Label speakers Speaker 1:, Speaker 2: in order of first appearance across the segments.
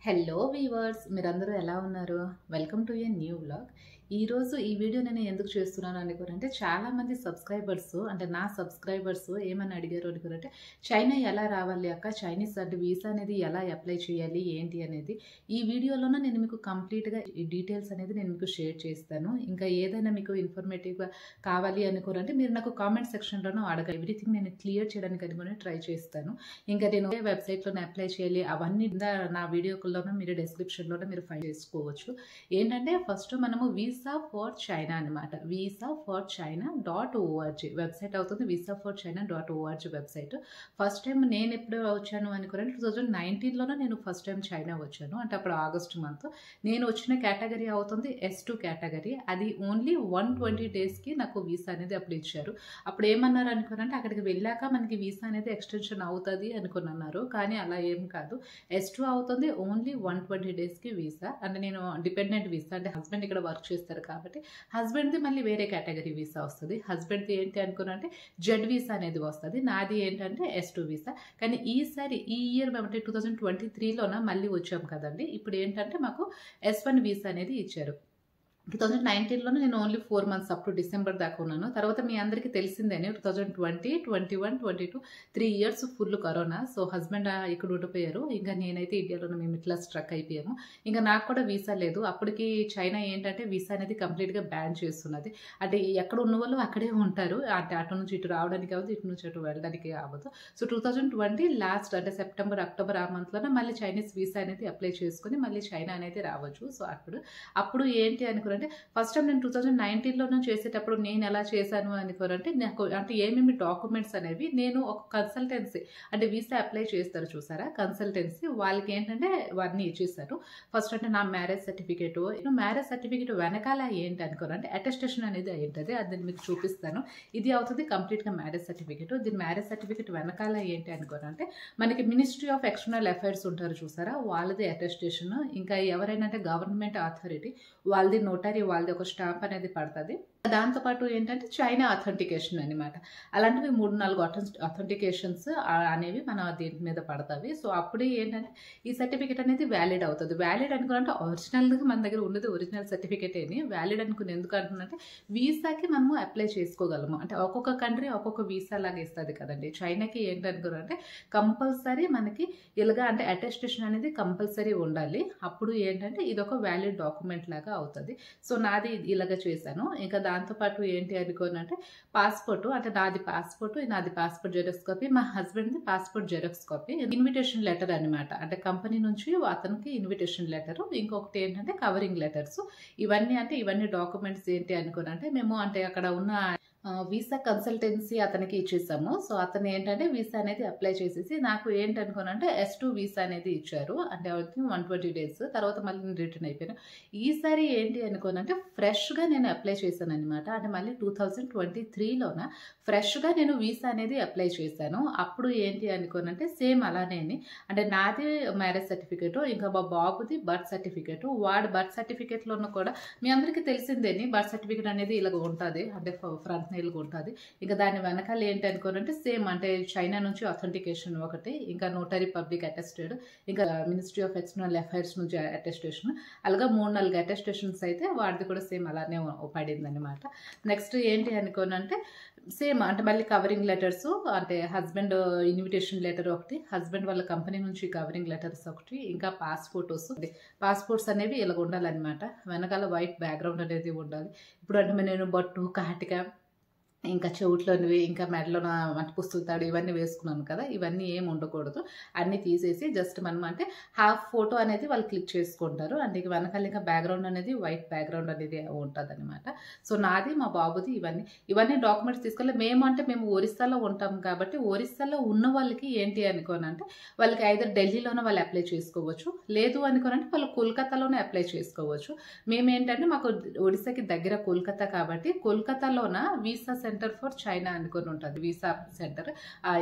Speaker 1: Hello weavers, మీరందరూ ఎలా ఉన్నారు? Welcome to a new vlog. ఈరోజు ఈ వీడియో నేను ఎందుకు చేస్తున్నాను అనుకోరంటే, చాలామంది సబ్స్క్రైబర్స్ అంటే నా సబ్స్క్రైబర్స్ ఏమని అడిగారు అనుకోరంటే, చైనా ఎలా రావాలి అక్క, చైనీస్ అంటే వీసా అనేది ఎలా అప్లై చేయాలి ఏంటి అనేది. ఈ వీడియోలోనే నేను మీకు కంప్లీట్గా ఈ డీటెయిల్స్ అనేది నేను మీకు షేర్ చేస్తాను. ఇంకా ఏదైనా మీకు ఇన్ఫర్మేటివ్గా కావాలి అనుకోరంటే మీరు నాకు కామెంట్ సెక్షన్లోనూ అడగ ఎవ్రీథింగ్ నేను క్లియర్ చేయడానికి అనుకుని ట్రై చేస్తాను. ఇంకా నేను ఏ వెబ్సైట్లోనే అప్లై చేయాలి అవన్నీ నా వీడియోలోనూ మీరు డిస్క్రిప్షన్లోనే మీరు ఫైండ్ చేసుకోవచ్చు. ఏంటంటే ఫస్ట్ మనము వీసా ఫర్ చైనా అనమాట. Visa for China .org website అవుతుంది. Visa for China .org website. First time నేను ఎప్పుడు వచ్చాను అనుకోరంటే 2019లోనే నేను ఫస్ట్ టైం చైనా వచ్చాను. అంటే అప్పుడు ఆగస్ట్ మంత్ నేను వచ్చిన కేటగిరీ అవుతుంది S2 కేటగిరీ. అది ఓన్లీ 120 డేస్కి నాకు వీసా అనేది అప్పుడు ఇచ్చారు. అప్పుడు ఏమన్నారు అనుకున్నారంటే, అక్కడికి వెళ్ళాక మనకి వీసా అనేది ఎక్స్టెన్షన్ అవుతుంది అనుకున్నారు. కానీ అలా ఏం కాదు. S2 అవుతుంది ఓన్లీ 120 డేస్కి వీసా. అంటే నేను డిపెండెంట్ వీసా, అంటే హస్బెండ్ ఇక్కడ వర్క్ చేస్తారు కాబట్టి హస్బెండ్ది మళ్ళీ వేరే కేటగిరీ వీసా వస్తుంది. హస్బెండ్ది ఏంటి అనుకున్నంటే జెడ్ వీసా అనేది వస్తుంది. నాది ఏంటంటే S2 వీసా. కానీ ఈసారి ఈ ఇయర్ అంటే 2023లోన మళ్ళీ వచ్చాం కదండి. ఇప్పుడు ఏంటంటే మాకు S1 వీసా అనేది ఇచ్చారు. 2019లోనే నేను only 4 months up to December దాకా ఉన్నాను. తర్వాత మీ అందరికీ తెలిసిందేనే 2020, 21, 22 3 years full corona. So husband ఇక్కడ ఉండిపోయారు. ఇంకా నేనైతే ఇండియాలోనే మేము ఇట్లా స్ట్రక్ అయిపోయాము. ఇంకా నాకు కూడా వీసా లేదు. అప్పటికి చైనా ఏంటంటే వీసా అనేది కంప్లీట్గా బ్యాన్ చేస్తున్నది. అంటే ఎక్కడ ఉన్న వాళ్ళు అక్కడే ఉంటారు. అంటే అటు నుంచి ఇటు రావడానికి అవ్వదు, ఇటు నుంచి అటు వెళ్ళడానికి అవ్వదు. సో 2020 లాస్ట్ అంటే సెప్టెంబర్, అక్టోబర్ ఆ మంత్లోనే మళ్ళీ చైనీస్ వీసా అనేది అప్లై చేసుకుని మళ్ళీ చైనా అనేది రావచ్చు. సో అప్పుడు ఏంటి అనుకున్నారంటే, ఫస్ట్ టైం నేను 2019లోనే చేసేటప్పుడు నేను ఎలా చేశాను అనుకోరంటే, నాకు అంటే ఏమేమి డాక్యుమెంట్స్ అనేవి నేను ఒక కన్సల్టెన్సీ అంటే వీసా అప్లై చేస్తారు చూసారా, కన్సల్టెన్సీ వాళ్ళకి ఏంటంటే అవన్నీ ఇచ్చేసారు. ఫస్ట్ అంటే నా మ్యారేజ్ సర్టిఫికేట్ వెనకాల ఏంటి అనుకోరంటే అటెస్టేషన్ అనేది ఏంటది, అది నేను మీకు చూపిస్తాను. ఇది అవుతుంది కంప్లీట్గా మ్యారేజ్ సర్టిఫికేట్. దీని మ్యారేజ్ సర్టిఫికేట్ వెనకాల ఏంటి అనుకోరంటే, మనకి మినిస్ట్రీ ఆఫ్ ఎక్స్టర్నల్ అఫైర్స్ ఉంటారు చూసారా, వాళ్ళది అటెస్టేషన్. ఇంకా ఎవరైనా అంటే గవర్నమెంట్ అథారిటీ వాళ్ళది నోటరీ, వాళ్ళది ఒక స్టాంప్ అనేది పడుతుంది. దాంతోపాటు ఏంటంటే చైనా అథెంటికేషన్ అనమాట. అలాంటివి 3-4 అథెంటికేషన్స్ అనేవి మన దీని మీద పడతాయి. సో అప్పుడే ఏంటంటే ఈ సర్టిఫికేట్ అనేది వ్యాలిడ్ అవుతుంది. వ్యాలిడ్ అనుకున్నంటే ఒరిజినల్గా మన దగ్గర ఉన్నది ఒరిజినల్ సర్టిఫికేట్ ఏమి వ్యాలిడ్ అనుకుని ఎందుకు అంటున్నంటే, వీసాకి మనము అప్లై చేసుకోగలము. అంటే ఒక్కొక్క కంట్రీ ఒక్కొక్క వీసా లాగా ఇస్తుంది కదండి. చైనాకి ఏంటనుకున్నారంటే కంపల్సరీ మనకి ఇలాగా అంటే అటెస్టేషన్ అనేది కంపల్సరీ ఉండాలి. అప్పుడు ఏంటంటే ఇది ఒక వ్యాలిడ్ డాక్యుమెంట్ లాగా అవుతుంది. సో నాది ఇలాగ చేశాను. ఇంకా దాంతోపాటు ఏంటి అనుకోనంటే పాస్పోర్ట్, అంటే నాది పాస్పోర్ట్ జెరాక్స్ కాపీ, మా హస్బెండ్ది passport xerox copy, invitation letter అనమాట. అంటే కంపెనీ నుంచి అతనికి ఇన్విటేషన్ లెటర్, ఇంకొకటి ఏంటంటే కవరింగ్ లెటర్స్. ఇవన్నీ డాక్యుమెంట్స్ ఏంటి అనుకోనంటే మేము అంటే అక్కడ ఉన్న వీసా కన్సల్టెన్సీ అతనికి ఇచ్చేసాము. సో అతను ఏంటంటే వీసా అనేది అప్లై చేసేసి నాకు ఏంటనుకోనంటే S2 వీసా అనేది ఇచ్చారు. అంటే 120 డేస్ తర్వాత మళ్ళీ నేను రిటర్న్ అయిపోయాను. ఈసారి ఏంటి అనుకోనంటే ఫ్రెష్గా నేను అప్లై చేశాను అనమాట. అంటే మళ్ళీ 2023లోన ఫ్రెష్గా నేను వీసా అనేది అప్లై చేశాను. అప్పుడు ఏంటి అనుకోనంటే సేమ్ అలానే అంటే నాది మ్యారేజ్ సర్టిఫికేట్, ఇంకా మా బాబుది బర్త్ సర్టిఫికేట్. వాడి బర్త్ సర్టిఫికేట్లోనూ కూడా మీ అందరికీ తెలిసిందేని బర్త్ సర్టిఫికేట్ అనేది ఇలాగ ఉంటుంది, అంటే ఫ్రంట్ నెయిల్గా ఉంటుంది. ఇంకా దాని వెనకాల ఏంటి అనుకోనంటే సేమ్ అంటే చైనా నుంచి అథెంటికేషన్ ఒకటి, ఇంకా నోటరీ పబ్లిక్ అటెస్టెడ్, ఇంకా మినిస్ట్రీ ఆఫ్ ఎక్స్టర్నల్ అఫైర్స్ నుంచి అటెస్టేషన్, అలాగా 3-4 అటెస్టేషన్స్ అయితే వాడిది కూడా సేమ్ అలానే పడింది అనమాట. నెక్స్ట్ ఏంటి అనుకోనంటే సేమ్ అంటే మళ్ళీ కవరింగ్ లెటర్స్, అంటే హస్బెండ్ ఇన్విటేషన్ లెటర్ ఒకటి, హస్బెండ్ వాళ్ళ కంపెనీ నుంచి కవరింగ్ లెటర్స్ ఒకటి, ఇంకా పాస్పోర్ట్స్ అనేవి ఇలాగ ఉండాలన్నమాట. వెనకాల వైట్ బ్యాక్గ్రౌండ్ అనేది ఉండాలి. ఇప్పుడు అంటే నేను బొట్టు, కాటిక, ఇంకా చెవుట్లోనివి, ఇంకా మెడలోన పుస్తుతాడు ఇవన్నీ వేసుకున్నాను కదా, ఇవన్నీ ఏమి ఉండకూడదు. అన్నీ తీసేసి జస్ట్ మనం అంటే హాఫ్ ఫోటో అనేది వాళ్ళు క్లిక్ చేసుకుంటారు. అంటే వెనకాల ఇంకా బ్యాక్గ్రౌండ్ అనేది వైట్ బ్యాక్గ్రౌండ్ అనేది ఉంటుంది అనమాట. సో నాది మా బాబుది ఇవన్నీ డాక్యుమెంట్స్ తీసుకెళ్ళి మేము ఒరిస్సాలో ఉంటాం కాబట్టి ఒరిస్సాలో ఉన్న వాళ్ళకి ఏంటి అనుకోనంటే వాళ్ళకి ఐదర్ ఢిల్లీలోనే వాళ్ళు అప్లై చేసుకోవచ్చు, లేదు అనుకోనంటే వాళ్ళు కోల్కతాలోనే అప్లై చేసుకోవచ్చు. మేమేంటంటే మాకు ఒడిస్సాకి దగ్గర కోల్కతా కాబట్టి కోల్కతాలోన వీసాస్ సెంటర్ ఫర్ చైనా అనుకొని ఉంటుంది, వీసా సెంటర్.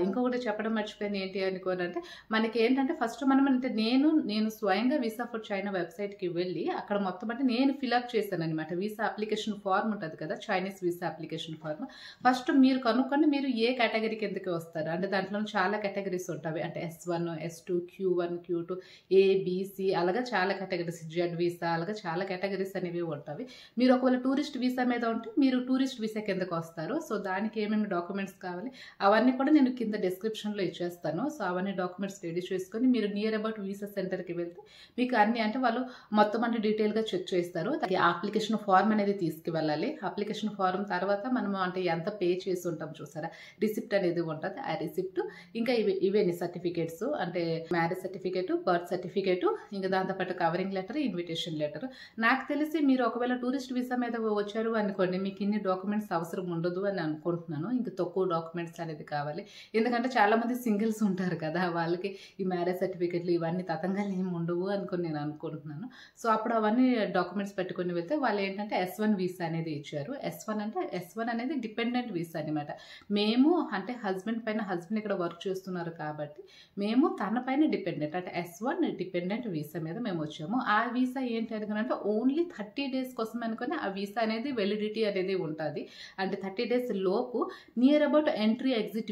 Speaker 1: ఇంకొకటి చెప్పడం మర్చిపోయాను ఏంటి అనుకోని అంటే, మనకి ఏంటంటే ఫస్ట్ మనం అంటే నేను స్వయంగా వీసా ఫర్ చైనా వెబ్సైట్కి వెళ్ళి అక్కడ మొత్తం అంటే నేను ఫిల్అప్ చేశాను అనమాట. వీసా అప్లికేషన్ ఫార్మ్ ఉంటుంది కదా, Chinese visa application form. First మీరు కనుక్కొని మీరు ఏ కేటగిరీ కిందకి వస్తారు అంటే దాంట్లో చాలా కేటగిరీస్ ఉంటాయి. అంటే S1, S2, Q1, Q2, ABC అలాగా చాలా కేటగిరీస్, జెడ్ వీసా అలాగా చాలా కేటగిరీస్ అనేవి ఉంటాయి. మీరు ఒకవేళ టూరిస్ట్ వీసా మీద ఉంటే మీరు టూరిస్ట్ వీసా కిందకు వస్తారు. సో దానికి ఏమేమి డాక్యుమెంట్స్ కావాలి అవన్నీ కూడా నేను కింద డిస్క్రిప్షన్లో ఇచ్చేస్తాను. సో అవన్నీ డాక్యుమెంట్స్ రెడీ చేసుకొని మీరు నియర్ అబౌట్ వీసా సెంటర్కి వెళ్తే మీకు అన్ని అంటే వాళ్ళు మొత్తం అంటే డీటెయిల్గా చెక్ చేస్తారు. అప్లికేషన్ ఫార్మ్ అనేది తీసుకువెళ్ళాలి. అప్లికేషన్ ఫార్మ్ తర్వాత మనం అంటే ఎంత పే చేసి ఉంటాం చూసారా, రిసిప్ట్ అనేది ఉంటుంది. ఆ రిసిప్ట్ ఇంకా ఇవేని సర్టిఫికేట్స్ అంటే మ్యారేజ్ సర్టిఫికేట్, బర్త్ సర్టిఫికేట్, ఇంకా దాంతోపాటు కవరింగ్ లెటర్, ఇన్విటేషన్ లెటర్. నాకు తెలిసి మీరు ఒకవేళ టూరిస్ట్ వీసా మీద వచ్చారు అనుకోండి, మీకు ఇన్ని డాక్యుమెంట్స్ అవసరం ఉండదు అని అనుకుంటున్నాను. ఇంకా తక్కువ డాక్యుమెంట్స్ అనేది కావాలి. ఎందుకంటే చాలా మంది సింగిల్స్ ఉంటారు కదా, వాళ్ళకి ఈ మ్యారేజ్ సర్టిఫికేట్లు ఇవన్నీ తతంగాలు ఏమి ఉండవు అనుకుని నేను అనుకుంటున్నాను. సో అప్పుడు అవన్నీ డాక్యుమెంట్స్ పెట్టుకుని వెళ్తే వాళ్ళు ఏంటంటే S1 వీసా అనేది ఇచ్చారు. S1 అనేది డిపెండెంట్ వీసా అనమాట. మేము అంటే హస్బెండ్ ఇక్కడ వర్క్ చేస్తున్నారు కాబట్టి మేము తన పైన డిపెండెంట్ అంటే S1 డిపెండెంట్ వీసా మీద మేము వచ్చాము. ఆ వీసా ఏంటి అనుకున్నంటే ఓన్లీ 30 డేస్ కోసం అనుకుని ఆ వీసా అనేది వెలిడిటీ అనేది ఉంటుంది. అంటే 30 డేస్ లోపు near about entry exit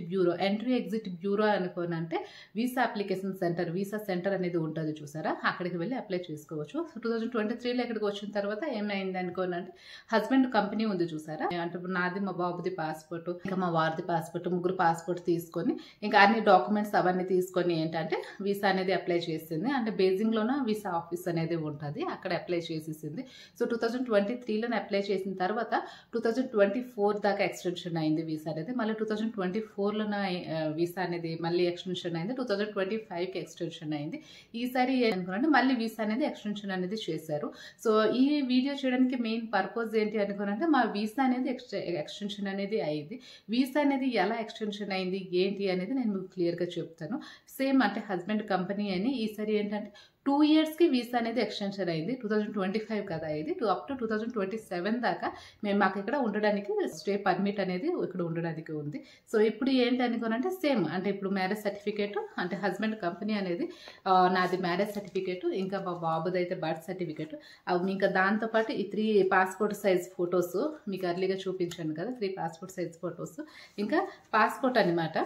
Speaker 1: bureau అనుకోనంటే visa application centre, visa centre అనేది ఉంటుంది చూసారా, అక్కడికి వెళ్ళి అప్లై చేసుకోవచ్చు. 2023లో ఇక్కడికి వచ్చిన తర్వాత ఏమైంది అనుకోనంటే హస్బెండ్ కంపెనీ ఉంది చూసారా, అంటే నాది మా బాబుది పాస్పోర్ట్ ఇంకా మా వారిది పాస్పోర్ట్, ముగ్గురు పాస్పోర్ట్ తీసుకొని ఇంకా అన్ని డాక్యుమెంట్స్ అవన్నీ తీసుకొని ఏంటంటే వీసా అనేది అప్లై చేసింది. అంటే బీజింగ్లోన వీసా ఆఫీస్ అనేది ఉంటుంది, అక్కడ అప్లై చేసేసింది. సో 2023లోనే అప్లై చేసిన తర్వాత 2024 దాకా ఎక్స్టెన్షన్ అయింది వీసా అనేది. మళ్ళీ 2024లోన వీసా అనేది మళ్ళీ ఎక్స్టెన్షన్ అయింది. 2025కి ఎక్స్టెన్షన్ అయింది. ఈసారి అనుకున్నాంటే మళ్ళీ వీసా అనేది ఎక్స్టెన్షన్ అనేది చేశారు. సో ఈ వీడియో చేయడానికి మెయిన్ పర్పస్ ఏంటి అనుకున్నాంటే మా వీసా అనేది ఎక్స్టెన్షన్ అనేది అయింది. వీసా అనేది ఎలా ఎక్స్టెన్షన్ అయింది ఏంటి అనేది నేను మీకు క్లియర్గా చెప్తాను. సేమ్ అంటే హస్బెండ్ కంపెనీ అని ఈసారి ఏంటంటే 2 yearsకి వీసా అనేది ఎక్స్టెన్షన్ అయింది. 2025 కదా ఇది, అప్ టు 2027 దాకా మాకు ఇక్కడ ఉండడానికి స్టే పర్మిట్ అనేది ఇక్కడ ఉండడానికి ఉంది. సో ఇప్పుడు ఏంటి అనుకోనంటే సేమ్ అంటే ఇప్పుడు మ్యారేజ్ సర్టిఫికేట్ అంటే హస్బెండ్ కంపెనీ అనేది నాది మ్యారేజ్ సర్టిఫికేట్ ఇంకా మా బాబుది అయితే బర్త్ సర్టిఫికేట్, అవి ఇంకా దాంతోపాటు ఈ 3 పాస్పోర్ట్ సైజ్ ఫొటోస్ మీకు అర్లీగా చూపించాను కదా, 3 పాస్పోర్ట్ సైజ్ ఫొటోస్ ఇంకా పాస్పోర్ట్ అనమాట.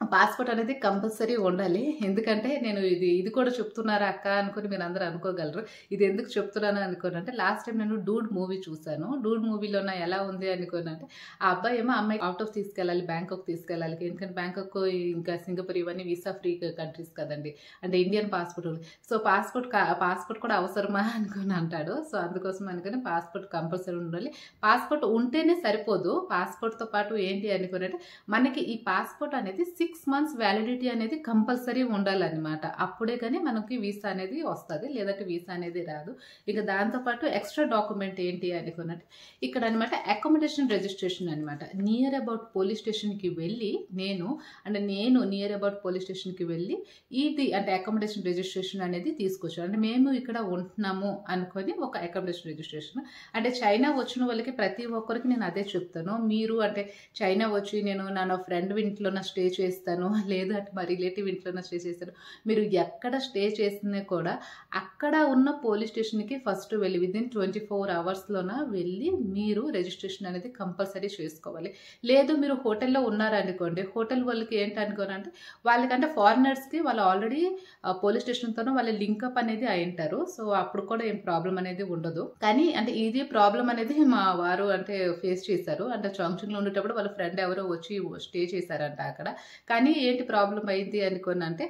Speaker 1: పాస్పోర్ట్ అనేది కంపల్సరీ ఉండాలి. ఎందుకంటే నేను ఇది కూడా చెప్తున్నారా అక్క అనుకుని మీరు అందరూ అనుకోగలరు. ఇది ఎందుకు చెప్తున్నాను అనుకోనంటే లాస్ట్ టైం నేను డూడ్ మూవీ చూసాను. డూడ్ మూవీలో ఎలా ఉంది అనుకోనంటే ఆ అబ్బాయి ఏమో అమ్మాయి అవుట్ ఆఫ్ తీసుకెళ్ళాలి, బ్యాంకాక్ తీసుకెళ్ళాలి. ఎందుకంటే బ్యాంకాక్ ఇంకా సింగపూర్ ఇవన్నీ వీసా ఫ్రీ కంట్రీస్ కదండి, అంటే ఇండియన్ పాస్పోర్ట్. సో పాస్పోర్ట్ కూడా అవసరమా అనుకుని అంటాడు. సో అందుకోసం అనుకుని పాస్పోర్ట్ కంపల్సరీ ఉండాలి. పాస్పోర్ట్ ఉంటేనే సరిపోదు, పాస్పోర్ట్తో పాటు ఏంటి అనుకునంటే మనకి ఈ పాస్పోర్ట్ అనేది 6 months వ్యాలిడిటీ అనేది కంపల్సరీ ఉండాలన్నమాట. అప్పుడే కానీ మనకి వీసా అనేది వస్తుంది, లేదంటే వీసా అనేది రాదు. ఇక దాంతోపాటు ఎక్స్ట్రా డాక్యుమెంట్ ఏంటి అనుకున్నట్టు ఇక్కడ అనమాట అకామిడేషన్ రిజిస్ట్రేషన్ అనమాట. నియర్ అబౌట్ పోలీస్ స్టేషన్కి వెళ్ళి నేను నియర్ అబౌట్ పోలీస్ స్టేషన్కి వెళ్ళి ఇది అంటే అకామిడేషన్ రిజిస్ట్రేషన్ అనేది తీసుకొచ్చాను. అంటే మేము ఇక్కడ ఉంటున్నాము అనుకొని ఒక అకామిడేషన్ రిజిస్ట్రేషన్. అంటే చైనా వచ్చిన వాళ్ళకి ప్రతి ఒక్కరికి నేను అదే చెప్తాను, మీరు అంటే చైనా వచ్చి నేను నా ఫ్రెండ్ ఇంట్లో స్టే చేస్తాను, లేదు అంటే మా రిలేటివ్ ఇంట్లోనే స్టే చేస్తాను, మీరు ఎక్కడ స్టే చేసినా కూడా అక్కడ ఉన్న పోలీస్ స్టేషన్కి ఫస్ట్ వెళ్ళి విదిన్ 24 hours వెళ్ళి మీరు రిజిస్ట్రేషన్ అనేది కంపల్సరీ చేసుకోవాలి. లేదు మీరు హోటల్లో ఉన్నారనుకోండి, హోటల్ వాళ్ళకి ఏంటి అనుకోనంటే వాళ్ళకంటే ఫారినర్స్కి వాళ్ళు ఆల్రెడీ పోలీస్ స్టేషన్తోనూ వాళ్ళ లింకప్ అనేది అయింటారు. సో అప్పుడు కూడా ఏం ప్రాబ్లం అనేది ఉండదు. కానీ అంటే ఇది ప్రాబ్లం అనేది మా వారు అంటే ఫేస్ చేశారు. అంటే చాంగ్చుంగ్లో ఉండేటప్పుడు వాళ్ళ ఫ్రెండ్ ఎవరో వచ్చి స్టే చేశారంట అక్కడ. కానీ ఏంటి ప్రాబ్లం అయింది అనుకోని అంటే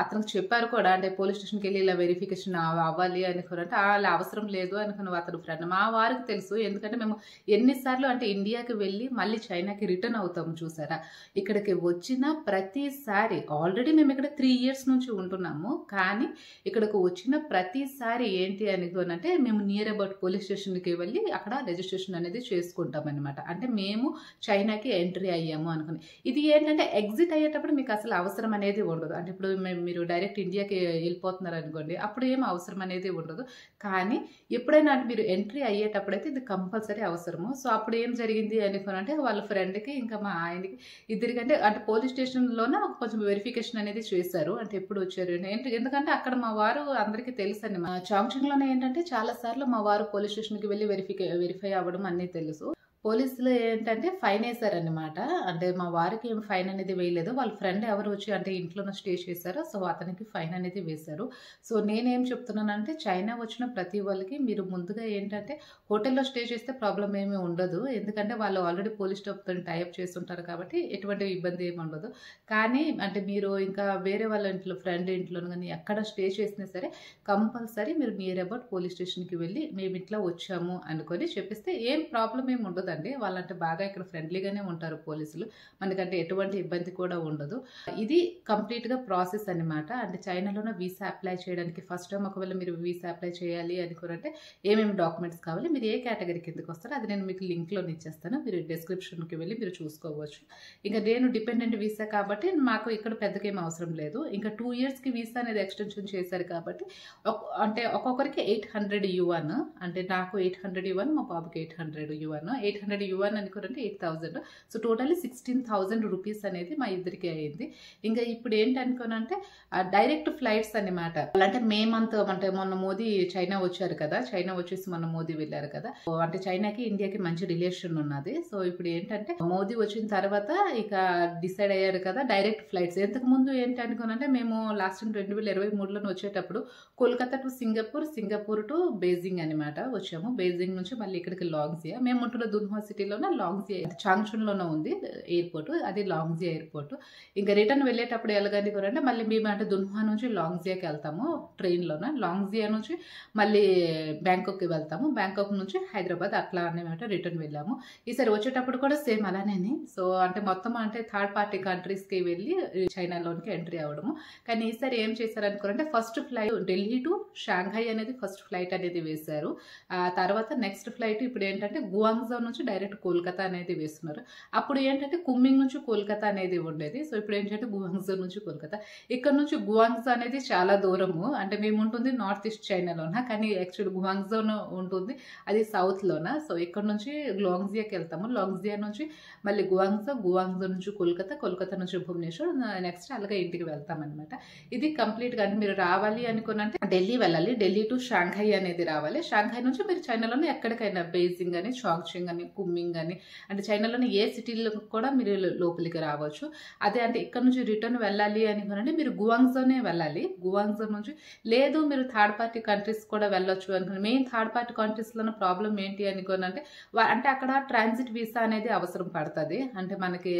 Speaker 1: అతనికి చెప్పారు కూడా, అంటే పోలీస్ స్టేషన్కి వెళ్ళి ఇలా వెరిఫికేషన్ అవ్వాలి అనుకోనంటే అలా అవసరం లేదు అనుకున్న అతను ఫ్రెండ్. మా వారికి తెలుసు, ఎందుకంటే మేము ఎన్నిసార్లు అంటే ఇండియాకి వెళ్ళి మళ్ళీ చైనాకి రిటర్న్ అవుతాము చూసారా. ఇక్కడికి వచ్చిన ప్రతిసారి ఆల్రెడీ మేము ఇక్కడ 3 years నుంచి ఉంటున్నాము, కానీ ఇక్కడికి వచ్చిన ప్రతిసారి ఏంటి అనుకోనంటే మేము నియర్ అబౌట్ పోలీస్ స్టేషన్కి వెళ్ళి అక్కడ రిజిస్ట్రేషన్ అనేది చేసుకుంటాం అనమాట. అంటే మేము చైనాకి ఎంట్రీ అయ్యాము అనుకుని. ఇది ఏంటి ఏంటంటే ఎగ్జిట్ అయ్యేటప్పుడు మీకు అసలు అవసరం అనేది ఉండదు. అంటే ఇప్పుడు మీరు డైరెక్ట్ ఇండియాకి వెళ్ళిపోతున్నారనుకోండి, అప్పుడు ఏం అవసరం అనేది ఉండదు. కానీ ఎప్పుడైనా అంటే మీరు ఎంట్రీ అయ్యేటప్పుడైతే ఇది కంపల్సరీ అవసరము. సో, అప్పుడు ఏం జరిగింది అనుకోనంటే వాళ్ళ ఫ్రెండ్‌కి ఇంకా మా ఆయనకి ఇద్దరికంటే అంటే పోలీస్ స్టేషన్‌లోనే కొంచెం వెరిఫికేషన్ అనేది చేశారు. అంటే ఎప్పుడు వచ్చారు ఎందుకంటే అక్కడ మా వారు అందరికీ తెలుసండి. మా చాంగ్‌చింగ్‌లోనే ఏంటంటే చాలా సార్లు మా వారు పోలీస్ స్టేషన్‌కి వెళ్లి వెరిఫై అవ్వడం అన్నీ తెలుసు. పోలీసులు ఏంటంటే ఫైనేశారనమాట. అంటే మా వారికి ఏం ఫైన్ అనేది వేయలేదు. వాళ్ళ ఫ్రెండ్ ఎవరు వచ్చి అంటే ఇంట్లోనే స్టే చేశారో సో, అతనికి ఫైన్ అనేది వేశారు. సో, నేనేం చెప్తున్నానంటే చైనా వచ్చిన ప్రతి వాళ్ళకి మీరు ముందుగా ఏంటంటే హోటల్‌లో స్టే చేస్తే ప్రాబ్లమ్ ఏమీ ఉండదు. ఎందుకంటే వాళ్ళు ఆల్రెడీ పోలీస్ స్టాఫ్‌తోని టై అప్ చేసుంటారు కాబట్టి ఎటువంటి ఇబ్బంది ఏమి ఉండదు. కానీ అంటే మీరు ఇంకా వేరే వాళ్ళ ఇంట్లో ఫ్రెండ్ ఇంట్లోను గాని ఎక్కడ స్టే చేసినా సరే కంపల్సరీ మీరు నియర్ అబౌట్ పోలీస్ స్టేషన్‌కి వెళ్లి మేము ఇట్లా వచ్చాము అనుకోని చెప్పిస్తే ఏం ప్రాబ్లమ్ ఏమి ఉండదు. వాళ్ళంటే బాగా ఇక్కడ ఫ్రెండ్లీగానే ఉంటారు పోలీసులు. మనకంటే ఎటువంటి ఇబ్బంది కూడా ఉండదు. ఇది కంప్లీట్‌గా ప్రాసెస్ అన్నమాట. అంటే చైనాలోనే వీసా అప్లై చేయడానికి ఫస్ట్ టైం ఒకవేళ మీరు వీసా అప్లై చేయాలి అనుకునంటే ఏమేమి డాక్యుమెంట్స్ కావాలి, మీరు ఏ కేటగిరీ కిందకి వస్తారో అది నేను మీకు లింక్‌లోని ఇచ్చేస్తాను. మీరు డిస్క్రిప్షన్‌కి వెళ్ళి మీరు చూసుకోవచ్చు. ఇంకా నేను డిపెండెంట్ వీసా కాబట్టి మాకు ఇక్కడ పెద్దగా ఏం అవసరం లేదు. ఇంకా 2 ఇయర్స్‌కి వీసా అనేది ఎక్స్టెన్షన్ చేశారు కాబట్టి అంటే ఒక్కొక్కరికి 800 యువాన్ అంటే నాకు 800 యువాన్ మా బాబుకి 800 యువాన్ 800 యువాన్ అనుకోరంటే 8,000 సో టోటల్లీ 16,000 రూపీస్ అనేది మా ఇద్దరికి అయింది. ఇంకా ఇప్పుడు ఏంటనుకోనంటే డైరెక్ట్ ఫ్లైట్స్ అన్నమాట. అంటే మే మంత్ అంటే మొన్న మోదీ చైనా వచ్చారు కదా, చైనా వచ్చేసి మొన్న మోదీ వెళ్ళారు కదా, అంటే చైనాకి ఇండియాకి మంచి రిలేషన్ ఉన్నది. సో ఇప్పుడు ఏంటంటే మోదీ వచ్చిన తర్వాత ఇక డిసైడ్ అయ్యారు కదా డైరెక్ట్ ఫ్లైట్స్. ఎంతకు ముందు ఏంటనుకోనంటే మేము లాస్ట్ 2023లోనే వచ్చేటప్పుడు Kolkata to Singapore, Singapore to Beijing అనమాట వచ్చాము. బీజింగ్ నుంచి మళ్ళీ ఇక్కడికి లాంగ్జియా. మేము ఉంటున్న దున్హువా సిటీలోనే లాంగ్జియా చాంగ్‌చున్‌లోనే ఉంది ఎయిర్‌పోర్ట్. అది లాంగ్జియా ఎయిర్‌పోర్ట్. ఇంకా రిటర్న్ వెళ్ళేటప్పుడు ఎలాగనుకోరంటే మళ్ళీ మేము అంటే దున్హువా నుంచి లాంగ్జియాకి వెళ్తాము ట్రైన్‌లోన. లాంగ్జియా నుంచి మళ్ళీ బ్యాంకాక్‌కి వెళ్తాము. బ్యాంకాక్ నుంచి హైదరాబాద్ అట్లా అన్నమాట రిటర్న్ వెళ్ళాము. ఈసారి వచ్చేటప్పుడు కూడా సేమ్ అలానే. సో అంటే మొత్తం అంటే థర్డ్ పార్టీ కంట్రీస్‌కి వెళ్ళి చైనాలోనికి ఎంట్రీ అవ్వడము. కానీ ఈసారి ఏం చేశారనుకోరంటే first flight Delhi to Shanghai అనేది ఫస్ట్ ఫ్లైట్ అనేది వేశారు. ఆ తర్వాత నెక్స్ట్ ఫ్లైట్ ఇప్పుడు ఏంటంటే గువాంగ్జౌ నుంచి డైరెక్ట్ కోల్కతా అనేది వేస్తున్నారు. అప్పుడు ఏంటంటే కుమ్మింగ్ నుంచి కోల్కతా అనేది ఉండేది. సో ఇప్పుడు ఏంటంటే గువాంగ్జౌ నుంచి కోల్కతా. ఇక్కడ నుంచి గువాంగ్జౌ అనేది చాలా దూరము. అంటే మేము ఉంటుంది నార్త్ ఈస్ట్ చైనాలోన, కానీ యాక్చువల్ గువాంగ్జౌ ఉంటుంది అది సౌత్‌లోన. సో ఇక్కడ నుంచి లాంగ్జియాకి వెళ్తాము. లాంగ్జియా నుంచి మళ్ళీ గువాంగ్జౌ నుంచి కోల్కతా, కోల్కతా నుంచి భువనేశ్వర్, నెక్స్ట్ అలాగే ఇంటికి వెళ్తామన్నమాట. ఇది కంప్లీట్‌గా అంటే మీరు రావాలి అనుకున్నంటే ఢిల్లీ వెళ్ళాలి. ఢిల్లీ టు షాంఘై అనేది రావాలి. షాంఘై నుంచి మీరు చైనాలోనే ఎక్కడికైనా బీజింగ్ అని, చాంగ్‌చింగ్ అని, కుమ్మింగ్ అని అంటే చైనాలోని ఏ సిటీలో కూడా మీరు లోపలికి రావచ్చు. అదే అంటే ఇక్కడ నుంచి రిటర్న్ వెళ్ళాలి అనుకునంటే మీరు గువాంగ్జౌనే వెళ్ళాలి. గువాంగ్జౌ నుంచి లేదు మీరు థర్డ్ పార్టీ కంట్రీస్ కూడా వెళ్ళొచ్చు అనుకుని. మెయిన్ థర్డ్ పార్టీ కంట్రీస్‌లోనే ప్రాబ్లం ఏంటి అనుకోనంటే అంటే అక్కడ ట్రాన్సిట్ వీసా అనేది అవసరం పడుతుంది. అంటే మనకి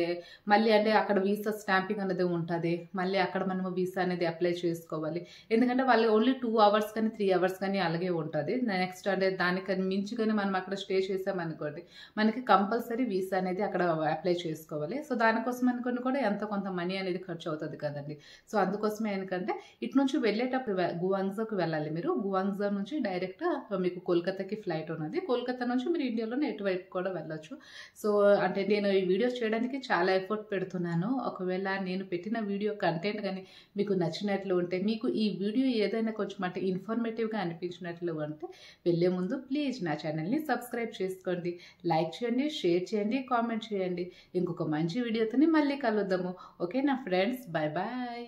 Speaker 1: మళ్ళీ అంటే అక్కడ వీసా స్టాంపింగ్ అనేది ఉంటుంది. మళ్ళీ అక్కడ మనము వీసా అనేది అప్లై చేసుకోవాలి. ఎందుకంటే వాళ్ళు ఓన్లీ 2 అవర్స్ కానీ 3 అవర్స్ కానీ అలాగే ఉంటుంది. నెక్స్ట్ అంటే దానికని మించి కానీ మనం అక్కడ స్టే చేసామనుకోండి మనకి కంపల్సరీ వీసా అనేది అక్కడ అప్లై చేసుకోవాలి. సో దానికోసం అనుకుని కూడా ఎంతో కొంత మనీ అనేది ఖర్చు అవుతుంది కదండి. సో అందుకోసమే ఎందుకంటే ఇటు నుంచి వెళ్ళేటప్పుడు గువాంగ్జౌకి వెళ్ళాలి మీరు. గువాంగ్జౌ నుంచి డైరెక్ట్ మీకు కోల్కతాకి ఫ్లైట్ ఉన్నది. కోల్కతా నుంచి మీరు ఇండియాలోనే ఎటువైపు కూడా వెళ్ళొచ్చు. సో అంటే నేను ఈ వీడియోస్ చేయడానికి చాలా ఎఫర్ట్ పెడుతున్నాను. ఒకవేళ నేను పెట్టిన వీడియో కంటెంట్ కానీ మీకు నచ్చినట్లు ఉంటే, మీకు ఈ వీడియో ఏదైనా కొంచెం అంటే ఇన్ఫర్మేటివ్గా అనిపించినట్లు అంటే వెళ్ళే ముందు ప్లీజ్ నా ఛానల్ని సబ్స్క్రైబ్ చేసుకోండి, లైక్ చేయండి, షేర్ చేయండి, కామెంట్ చేయండి. ఇంకొక మంచి వీడియోతోని మళ్ళీ కలుద్దాము. ఓకే నా ఫ్రెండ్స్, బాయ్ బాయ్.